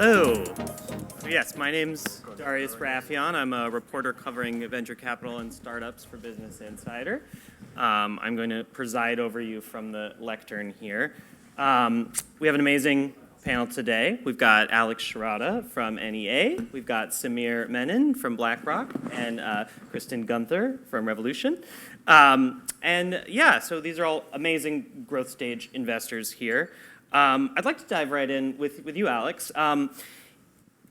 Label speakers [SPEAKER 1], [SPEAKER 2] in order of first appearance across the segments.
[SPEAKER 1] Hello. Yes, my name's Darius Rafieyan. I'm a reporter covering venture capital and startups for Business Insider. I'm going to preside over you from the lectern here. We have an amazing panel today. We've got Alex Sharata from NEA. We've got Samir Menon from BlackRock and Kristin Gunther from Revolution. So these are all amazing growth stage investors here. I'd like to dive right in with you, Alex.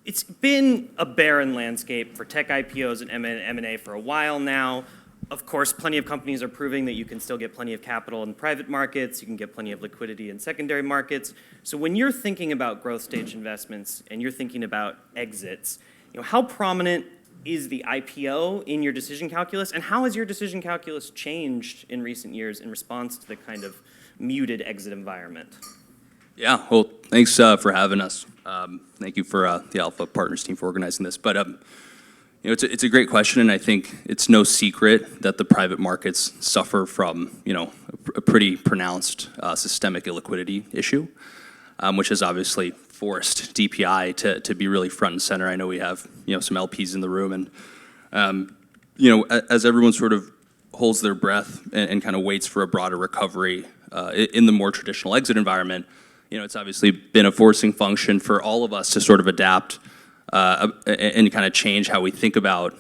[SPEAKER 1] It's been a barren landscape for tech IPOs and M&A for a while now. Of course, plenty of companies are proving that you can still get plenty of capital in private markets, you can get plenty of liquidity in secondary markets. So when you're thinking about growth stage investments and you're thinking about exits, how prominent is the IPO in your decision calculus, and how has your decision calculus changed in recent years in response to the kind of muted exit environment?
[SPEAKER 2] Yeah, well, thanks for having us. Thank you for the Alpha Partners team for organizing this. But it's a great question, and I think it's no secret that the private markets suffer from a pretty pronounced systemic illiquidity issue, which has obviously forced DPI to be really front and center. I know we have some LPs in the room, and as everyone sort of holds their breath and kind of waits for a broader recovery in the more traditional exit environment. It's obviously been a forcing function for all of us to sort of adapt and kind of change how we think about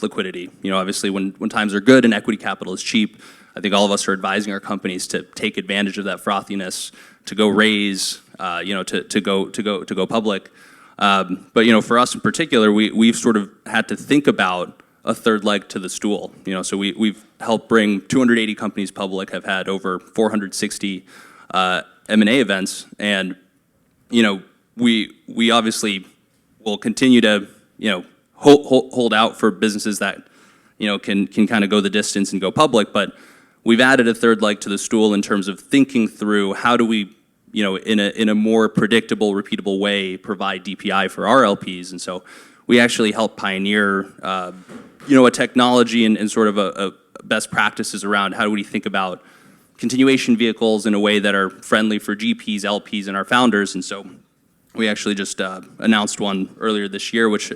[SPEAKER 2] liquidity. Obviously when times are good and equity capital is cheap, I think all of us are advising our companies to take advantage of that frothiness, to go raise, to go public. But for us in particular, we've sort of had to think about a third leg to the stool. So we've helped bring 280 companies public, have had over 460 M&A events, and we obviously will continue to hold out for businesses that can kind of go the distance and go public. But we've added a third leg to the stool in terms of thinking through how do we in a more predictable, repeatable way provide DPI for our LPs. And so we actually help pioneer a technology and sort of a best practices around how do we think about continuation vehicles in a way that are friendly for GPs, LPs, and our founders. And so we actually just announced one earlier this year, which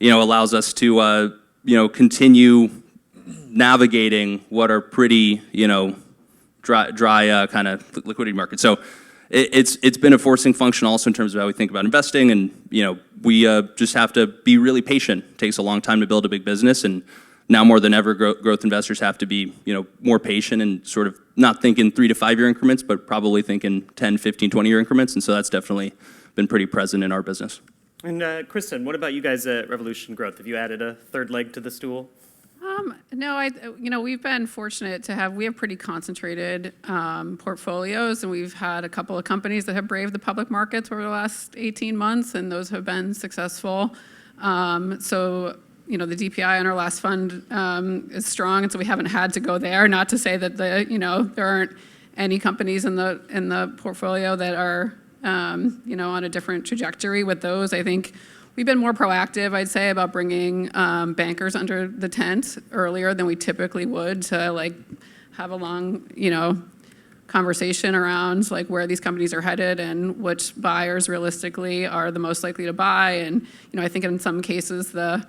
[SPEAKER 2] allows us to continue navigating what are pretty dry kind of liquidity markets. So it's been a forcing function also in terms of how we think about investing, and we just have to be really patient. It takes a long time to build a big business, and now more than ever, growth investors have to be more patient and sort of not think in 3 to 5 year increments, but probably think in 10, 15, 20 year increments. And so that's definitely been pretty present in our business.
[SPEAKER 1] And Kristin, what about you guys at Revolution Growth? Have you added a third leg to the stool?
[SPEAKER 3] No, we've been fortunate to have pretty concentrated portfolios, and we've had a couple of companies that have braved the public markets over the last 18 months, and those have been successful. The DPI on our last fund is strong, and so we haven't had to go there. Not to say that there aren't any companies in the portfolio that are on a different trajectory with those. I think we've been more proactive, I'd say, about bringing bankers under the tent earlier than we typically would to have a long conversation around where these companies are headed and which buyers realistically are the most likely to buy. And I think in some cases the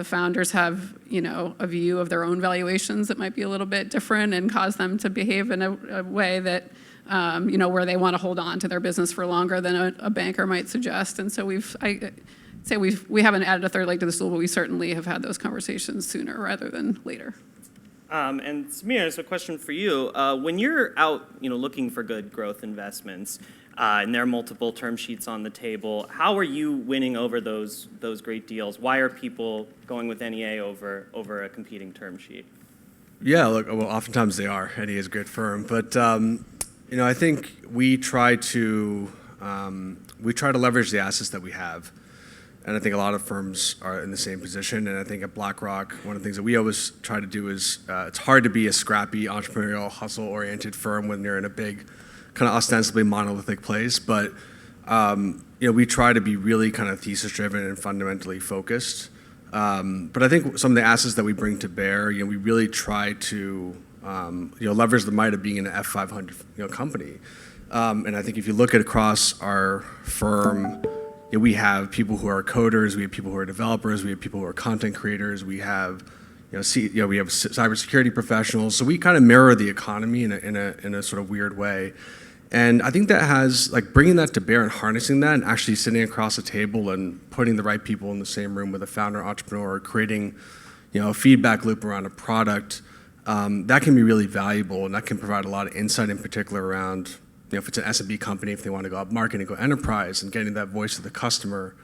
[SPEAKER 3] founders have a view of their own valuations that might be a little bit different and cause them to behave in a way that where they want to hold on to their business for longer than a banker might suggest. And so we haven't added a third leg to the stool, but we certainly have had those conversations sooner rather than later.
[SPEAKER 1] And Samir, so a question for you. When you're out looking for good growth investments, and there are multiple term sheets on the table, how are you winning over those great deals? Why are people going with NEA over a competing term sheet?
[SPEAKER 4] Yeah, look, well, oftentimes they are. NEA is a great firm, but I think we try to leverage the assets that we have, and I think a lot of firms are in the same position. And I think at BlackRock, one of the things that we always try to do is it's hard to be a scrappy, entrepreneurial, hustle-oriented firm when you're in a big, kind of ostensibly monolithic place. But we try to be really kind of thesis-driven and fundamentally focused. But I think some of the assets that we bring to bear, we really try to leverage the might of being an F500 company. And I think if you look at across our firm, we have people who are coders, we have people who are developers, we have people who are content creators, we have we have cybersecurity professionals. So we kind of mirror the economy in a sort of weird way. And I think that has, like, bringing that to bear and harnessing that and actually sitting across a table and putting the right people in the same room with a founder entrepreneur, creating, a feedback loop around a product, that can be really valuable, and that can provide a lot of insight, in particular around, if it's an SMB company, if they want to go up market and go enterprise, and getting that voice of the customer.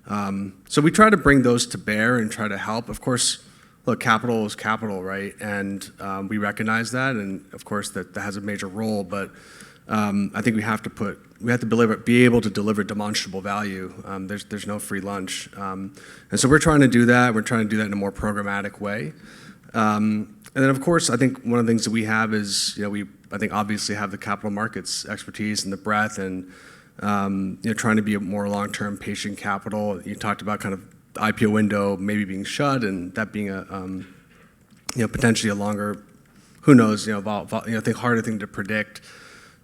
[SPEAKER 4] So we try to bring those to bear and try to help. Of course, look, capital is capital, right? And we recognize that, and of course that has a major role, but I think we have to be able to deliver demonstrable value. There's no free lunch, and so we're trying to do that. We're trying to do that in a more programmatic way. And then, of course, I think one of the things that we have is, I think obviously have the capital markets expertise and the breadth, and trying to be a more long-term patient capital. You talked about kind of the IPO window maybe being shut, and that being a potentially a longer, who knows, I think harder thing to predict.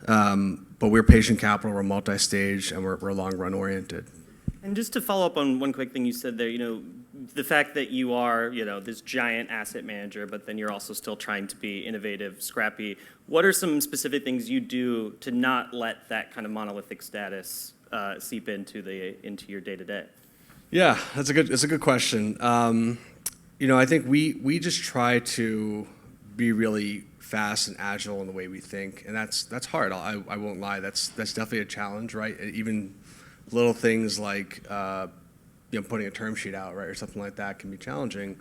[SPEAKER 4] But we're patient capital, we're multi-stage, and we're long-run oriented.
[SPEAKER 1] And just to follow up on one quick thing you said there, the fact that you are, this giant asset manager, but then you're also still trying to be innovative, scrappy. What are some specific things you do to not let that kind of monolithic status seep into your day-to-day? Yeah,
[SPEAKER 4] that's a good question. I think we just try to be really fast and agile in the way we think, and that's hard. I won't lie. That's definitely a challenge, right? Even little things like putting a term sheet out, right, or something like that can be challenging.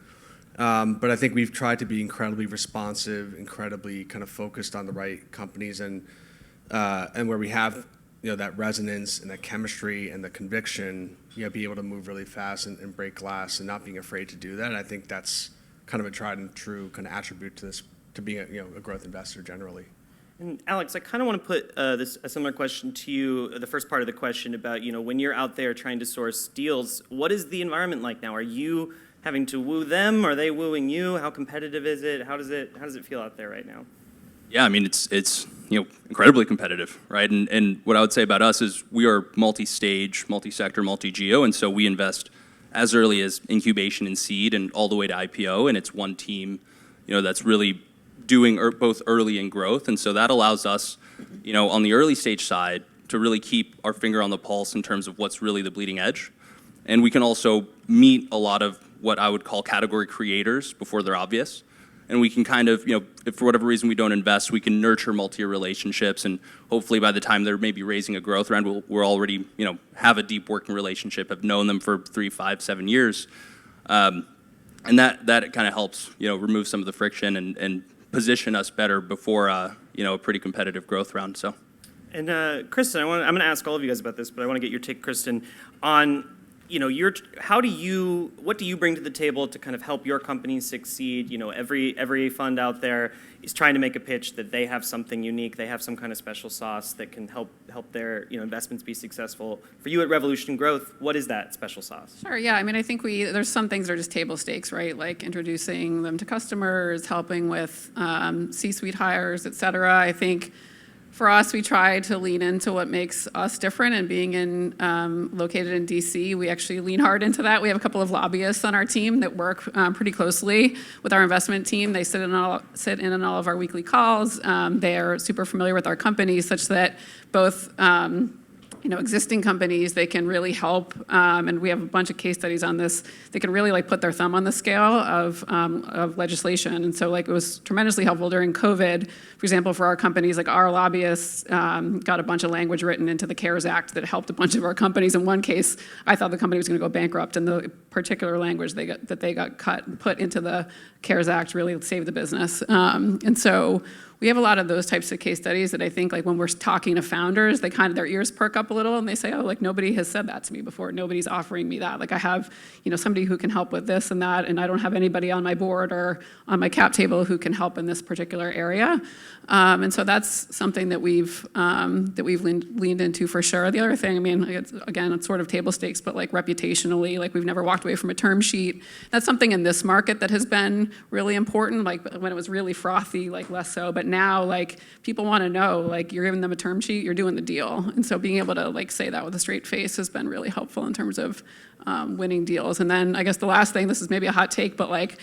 [SPEAKER 4] But I think we've tried to be incredibly responsive, incredibly kind of focused on the right companies, and where we have that resonance and that chemistry and the conviction, be able to move really fast and break glass and not being afraid to do that. And I think that's kind of a tried and true kind of attribute to being a growth investor generally.
[SPEAKER 1] And Alex, I kind of want to put a similar question to you, the first part of the question about, when you're out there trying to source deals, what is the environment like now? Are you having to woo them? Are they wooing you? How competitive is it? How does it feel out there right now?
[SPEAKER 2] Yeah, I mean, it's incredibly competitive, right? And what I would say about us is we are multi-stage, multi-sector, multi-geo, and so we invest as early as incubation and seed and all the way to IPO, and it's one team, that's really doing both early and growth, and so that allows us, on the early stage side, to really keep our finger on the pulse in terms of what's really the bleeding edge. And we can also meet a lot of what I would call category creators before they're obvious. And we can kind of, if for whatever reason we don't invest, we can nurture multi-year relationships, and hopefully by the time they're maybe raising a growth round, we're already, have a deep working relationship, have known them for 3, 5, 7 years. And that kind of helps, remove some of the friction and position us better before, a pretty competitive growth round. So.
[SPEAKER 1] And Kristin, I'm going to ask all of you guys about this, but I want to get your take, Kristin, on what do you bring to the table to kind of help your company succeed? Every fund out there is trying to make a pitch that they have something unique, they have some kind of special sauce that can help their investments be successful. For you at Revolution Growth, what is that special sauce?
[SPEAKER 3] Sure, yeah. I mean, I think there's some things that are just table stakes, right? Like introducing them to customers, helping with C-suite hires, et cetera. I think for us, we try to lean into what makes us different, and being located in DC, we actually lean hard into that. We have a couple of lobbyists on our team that work pretty closely with our investment team. They sit in on all of our weekly calls. They are super familiar with our company, such that both existing companies, they can really help, and we have a bunch of case studies on this. They can really put their thumb on the scale of legislation, and so it was tremendously helpful during COVID. For example, for our companies, our lobbyists got a bunch of language written into the CARES Act that helped a bunch of our companies. In one case, I thought the company was going to go bankrupt, and the particular language they got cut and put into the CARES Act really saved the business. And so we have a lot of those types of case studies that I think when we're talking to founders, they kind of, their ears perk up a little and they say, oh, nobody has said that to me before. Nobody's offering me that. I have, somebody who can help with this and that, and I don't have anybody on my board or on my cap table who can help in this particular area. And so that's something that we've leaned into for sure. The other thing, it's sort of table stakes, but reputationally, we've never walked away from a term sheet. That's something in this market that has been really important. Like when it was really frothy, like less so. But now, like people want to know, like you're giving them a term sheet, you're doing the deal. And so being able to like say that with a straight face has been really helpful in terms of winning deals. And then I guess the last thing, this is maybe a hot take, but like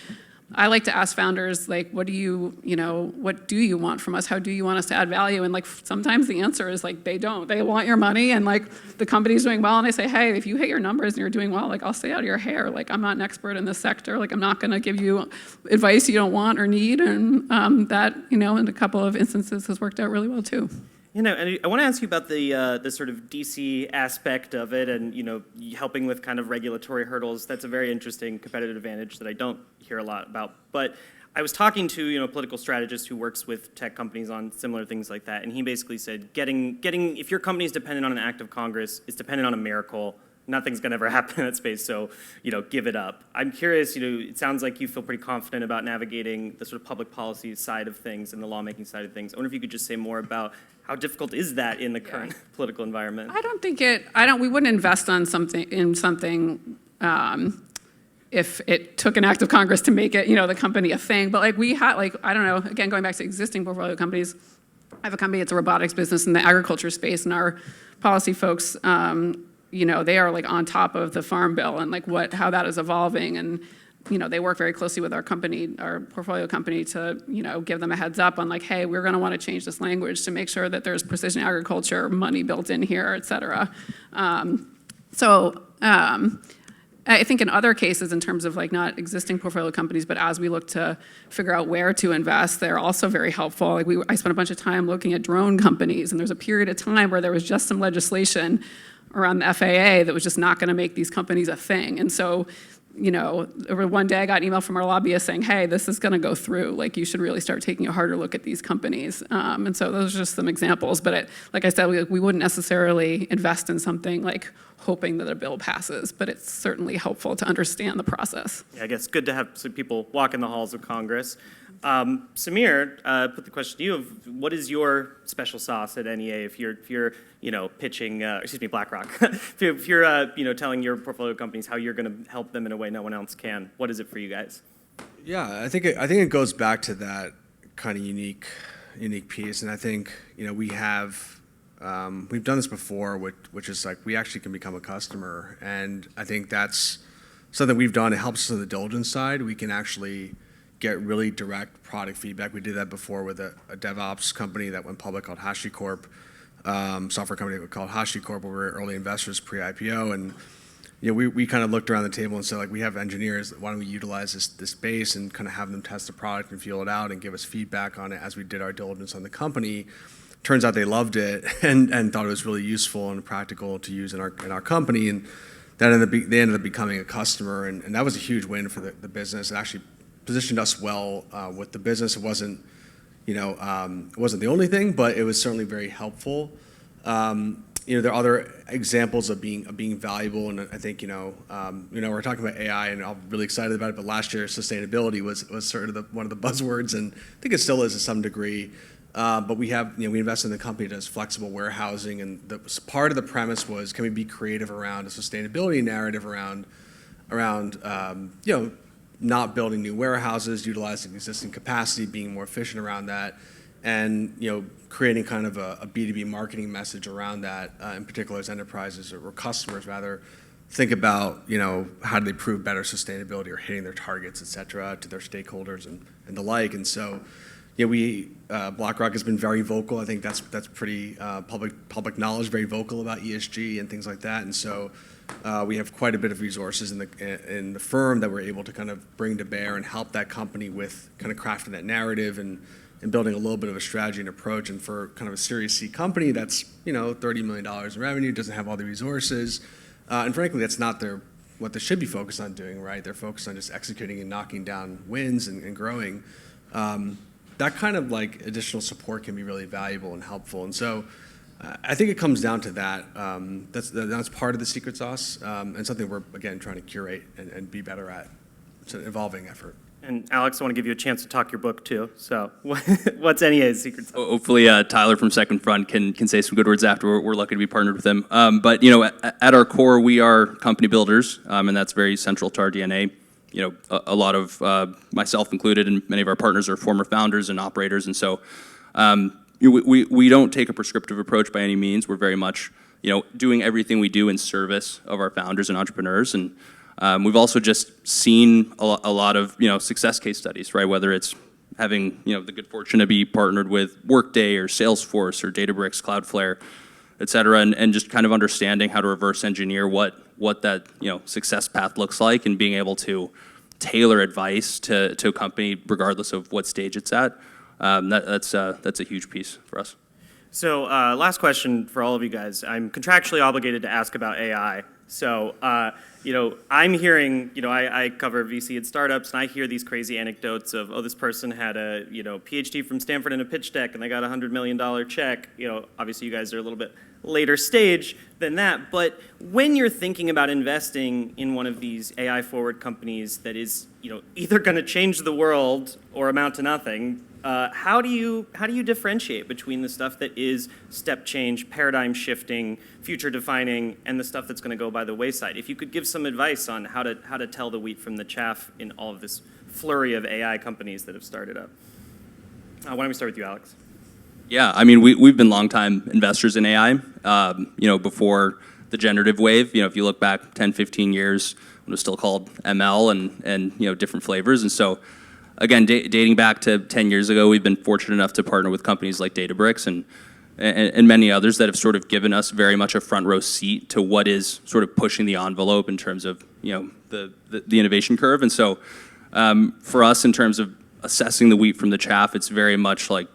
[SPEAKER 3] I like to ask founders, like, what do you want from us? How do you want us to add value? And like sometimes the answer is like they don't. They want your money, and like the company's doing well, and they say, hey, if you hit your numbers and you're doing well, like I'll stay out of your hair. Like I'm not an expert in this sector. Like I'm not going to give you advice you don't want or need. And that, in a couple of instances has worked out really well too.
[SPEAKER 1] And I want to ask you about the sort of DC aspect of it, and helping with kind of regulatory hurdles. That's a very interesting competitive advantage that I don't hear a lot about. But I was talking to a political strategist who works with tech companies on similar things like that, and he basically said, getting if your company is dependent on an act of Congress, it's dependent on a miracle. Nothing's going to ever happen in that space, so give it up. I'm curious. It sounds like you feel pretty confident about navigating the sort of public policy side of things and the lawmaking side of things. I wonder if you could just say more about how difficult is that in the current political environment?
[SPEAKER 3] We wouldn't invest in something if it took an act of Congress to make it, the company a thing. But like we had, I don't know, again, going back to existing portfolio companies, I have a company, it's a robotics business in the agriculture space, and our policy folks, they are like on top of the farm bill and like how that is evolving. And they work very closely with our company, our portfolio company, to give them a heads up on like, hey, we're going to want to change this language to make sure that there's precision agriculture money built in here, et cetera. I think in other cases, in terms of like not existing portfolio companies, but as we look to figure out where to invest, they're also very helpful. Like I spent a bunch of time looking at drone companies, and there's a period of time where there was just some legislation around the FAA that was just not going to make these companies a thing. And so one day I got an email from our lobbyist saying, hey, this is going to go through. Like, you should really start taking a harder look at these companies. And so those are just some examples. But like I said, we wouldn't necessarily invest in something like hoping that a bill passes. But it's certainly helpful to understand the process.
[SPEAKER 1] Yeah, I guess good to have some people walk in the halls of Congress. Samir, put the question to you of what is your special sauce at NEA if you're pitching, BlackRock, if you're telling your portfolio companies how you're going to help them in a way no one else can, what is it for you guys?
[SPEAKER 4] Yeah, I think it goes back to that kind of unique piece, and I think we've done this before, which is like we actually can become a customer, and I think that's something we've done. It helps us on the diligence side. We can actually get really direct product feedback. We did that before with a DevOps company that went public called HashiCorp, software company called HashiCorp, where we were early investors pre-IPO, and we kind of looked around the table and said, like, we have engineers, why don't we utilize this base and kind of have them test the product and feel it out and give us feedback on it as we did our diligence on the company. Turns out they loved it and thought it was really useful and practical to use in our company, and they ended up becoming a customer, and that was a huge win for the business. It actually positioned us well with the business. It wasn't the only thing, but it was certainly very helpful. There are other examples of being valuable, and I think we're talking about AI, and I'm really excited about it. But last year, sustainability was sort of one of the buzzwords, and I think it still is to some degree. But we invested in the company that does flexible warehousing, and part of the premise was, can we be creative around a sustainability narrative around not building new warehouses, utilizing existing capacity, being more efficient around that, and creating kind of a B2B marketing message around that, in particular as enterprises or customers rather think about how do they prove better sustainability or hitting their targets, et cetera, to their stakeholders and the like. And so BlackRock has been very vocal. I think that's pretty public knowledge, very vocal about ESG and things like that. And so we have quite a bit of resources in the firm that we're able to kind of bring to bear and help that company with kind of crafting that narrative and building a little bit of a strategy and approach. And for kind of a Series C company that's $30 million in revenue, doesn't have all the resources, and frankly that's not what they should be focused on doing, right? They're focused on just executing and knocking down wins and growing. That kind of like additional support can be really valuable and helpful. And so I think it comes down to that. That's part of the secret sauce, and something we're, again, trying to curate and be better at. It's an evolving effort.
[SPEAKER 1] And Alex, I want to give you a chance to talk your book too. So what's NEA's secret sauce?
[SPEAKER 2] Hopefully, Tyler from Second Front can say some good words after. We're lucky to be partnered with him. But you know, at our core, we are company builders, and that's very central to our DNA. You know, a lot of myself included, and many of our partners are former founders and operators, and so we don't take a prescriptive approach by any means. We're very much, you know, doing everything we do in service of our founders and entrepreneurs, and we've also just seen a lot of, you know, success case studies, right? Whether it's having, you know, the good fortune to be partnered with Workday or Salesforce or Databricks, Cloudflare, et cetera, and just kind of understanding how to reverse engineer what that, you know, success path looks like, and being able to tailor advice to a company regardless of what stage it's at. That's a huge piece for us.
[SPEAKER 1] So last question for all of you guys. I'm contractually obligated to ask about AI. So, you know, I'm hearing, you know, I cover VC and startups, and I hear these crazy anecdotes of, oh, this person had a, you know, PhD from Stanford in a pitch deck, and they got a $100 million check. You know, obviously you guys are a little bit later stage than that. But when you're thinking about investing in one of these AI forward companies that is, you know, either going to change the world or amount to nothing, how do you differentiate between the stuff that is step change, paradigm shifting, future defining, and the stuff that's going to go by the wayside? If you could give some advice on how to tell the wheat from the chaff in all of this flurry of AI companies that have started up. Why don't we start with you, Alex?
[SPEAKER 2] Yeah, I mean, we've been longtime investors in AI. You know, before the generative wave, you know, if you look back 10, 15 years, when it was still called ML and you know, different flavors, and so. Again, dating back to 10 years ago, we've been fortunate enough to partner with companies like Databricks and many others that have sort of given us very much a front row seat to what is sort of pushing the envelope in terms of, you know, the innovation curve. And so for us, in terms of assessing the wheat from the chaff, it's very much like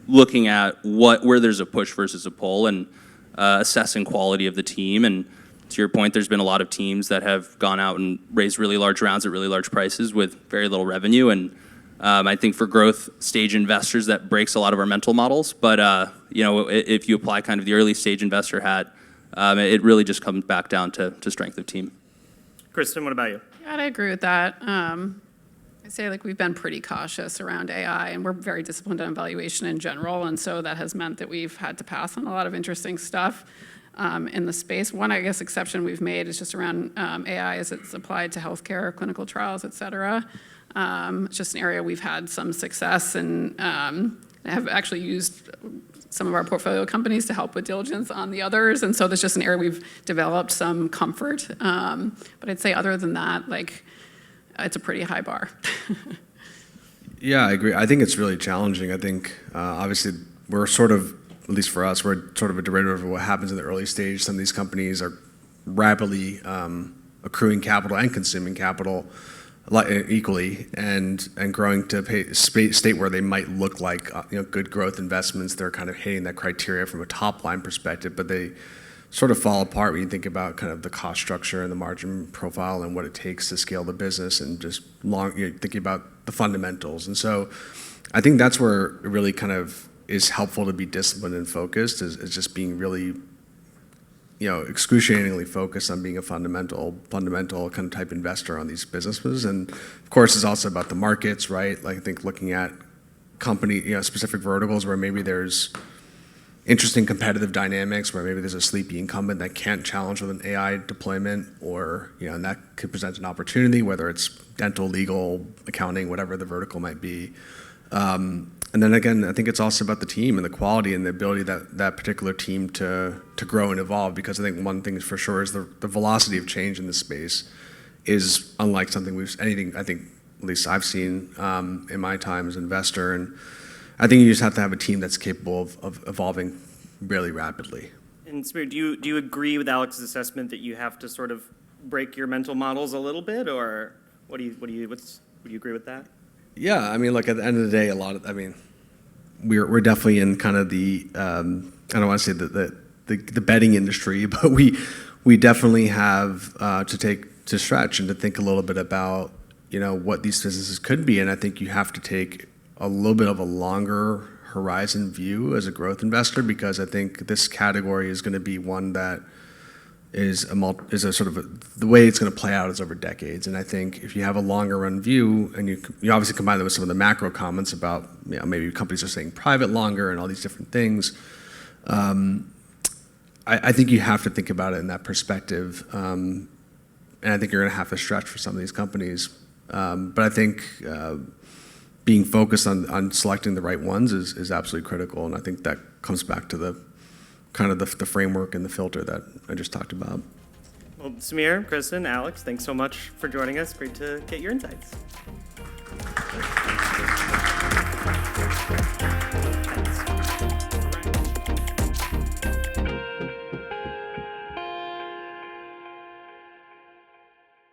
[SPEAKER 2] looking at where there's a push versus a pull, and assessing quality of the team. And to your point, there's been a lot of teams that have gone out and raised really large rounds at really large prices with very little revenue. And I think for growth stage investors, that breaks a lot of our mental models. But you know, if you apply kind of the early stage investor hat, it really just comes back down to strength of team.
[SPEAKER 1] Kristin, what about you?
[SPEAKER 3] Yeah, I agree with that. I'd say like we've been pretty cautious around AI, and we're very disciplined on valuation in general, and so that has meant that we've had to pass on a lot of interesting stuff. In the space. One, I guess, exception we've made is just around AI as it's applied to healthcare, clinical trials, et cetera. It's just an area we've had some success, and have actually used some of our portfolio companies to help with diligence on the others. And so there's just an area we've developed some comfort. But I'd say other than that, like, it's a pretty high bar.
[SPEAKER 4] Yeah, I agree. I think it's really challenging. I think, obviously, we're sort of, at least for us, we're sort of a derivative of what happens in the early stage. Some of these companies are rapidly accruing capital and consuming capital equally, and growing to a state where they might look like you know, good growth investments. They're kind of hitting that criteria from a top line perspective, but they sort of fall apart when you think about kind of the cost structure and the margin profile and what it takes to scale the business, and just thinking about the fundamentals. And so I think that's where it really kind of is helpful to be disciplined and focused, is just being really, you know, excruciatingly focused on being a fundamental kind of type investor on these businesses. And of course, it's also about the markets, right? Like, I think looking at company, you know, specific verticals where maybe there's interesting competitive dynamics, where maybe there's a sleepy incumbent that can't challenge with an AI deployment, or, you know, and that could present an opportunity, whether it's dental, legal, accounting, whatever the vertical might be. And then again, I think it's also about the team and the quality and the ability that particular team to grow and evolve. Because I think one thing for sure is the velocity of change in this space is unlike anything I think at least I've seen in my time as an investor. And I think you just have to have a team that's capable of evolving really rapidly.
[SPEAKER 1] And Samir, do you agree with Alex's assessment that you have to sort of break your mental models a little bit, or would you agree with that?
[SPEAKER 4] Yeah, I mean, look, at the end of the day, we're definitely in kind of the I don't want to say the betting industry, but we definitely have to stretch and to think a little bit about, you know, what these businesses could be. And I think you have to take a little bit of a longer horizon view as a growth investor, because I think this category is going to be one that is a sort of the way it's going to play out is over decades. And I think if you have a longer run view, and you obviously combine that with some of the macro comments about, you know, maybe companies are staying private longer and all these different things, I think you have to think about it in that perspective. And I think you're going to have to stretch for some of these companies. But I think being focused on selecting the right ones is absolutely critical. And I think that comes back to the kind of the framework and the filter that I just talked about.
[SPEAKER 1] Well, Samir, Kristin, Alex, thanks so much for joining us. Great to get your insights.